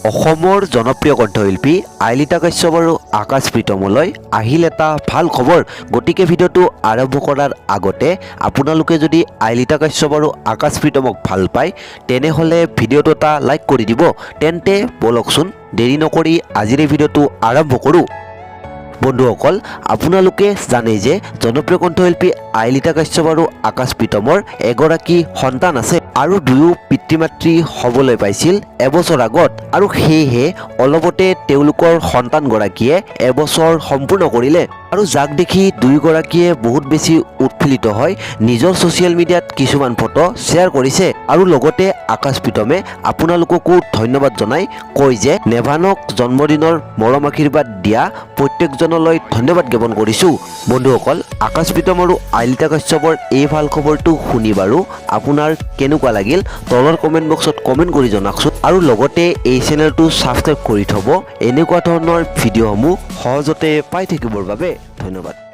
অসমৰ জনপ্ৰিয় কণ্ঠশিল্পী আইলিতা কাশ্যপ আৰু আকাশ প্ৰীতমলৈ আহিল এটা ভাল খবৰ। গতিকে ভিডিঅ'টো আৰম্ভ কৰাৰ আগতে আপোনালোকে যদি আইলিতা কাশ্যপ আৰু আকাশ প্ৰীতমক ভাল পায় তেনেহ'লে ভিডিঅ'টো এটা লাইক কৰি দিব। তেন্তে বলকচোন দেৰি নকৰি আজিৰ এই ভিডিঅ'টো আৰম্ভ কৰোঁ। বন্ধুসকল, আপোনালোকে জানে যে জনপ্ৰিয় কণ্ঠশিল্পী আইলিতা কাশ্যপ আৰু আকাশ প্ৰীতমৰ এগৰাকী সন্তান আছে আৰু দুয়ো পিতৃ মাতৃ হ'বলৈ পাইছিল এবছৰ আগত, আৰু সেয়েহে অলপতে তেওঁলোকৰ সন্তানগৰাকীয়ে এবছৰ সম্পূৰ্ণ কৰিলে আৰু যাক দেখি দুয়োগৰাকীয়ে বহুত বেছি উৎফুল্লিত হয় নিজৰ ছ'চিয়েল মিডিয়াত কিছুমান ফটো শ্বেয়াৰ কৰিছে আৰু লগতে আকাশ প্ৰীতমে আপোনালোককো ধন্যবাদ জনাই কয় যে নেভানক জন্মদিনৰ মৰম আশীৰ্বাদ দিয়া প্ৰত্যেকজনলৈ ধন্যবাদ জ্ঞাপন কৰিছোঁ। বন্ধুসকল, আকাশ প্ৰীতম আৰু আইলিতা কাশ্যপৰ এই ভাল খবৰটো শুনি বাৰু আপোনাৰ কেনেকুৱা লাগিল তলৰ কমেণ্ট বক্সত কমেণ্ট কৰি জনাওকচোন আৰু লগতে এই চেনেলটো ছাবস্ক্ৰাইব কৰি থ'ব এনেকুৱা ধৰণৰ ভিডিঅ'সমূহ সহজতে পাই থাকিবৰ বাবে। ধন্যবাদ।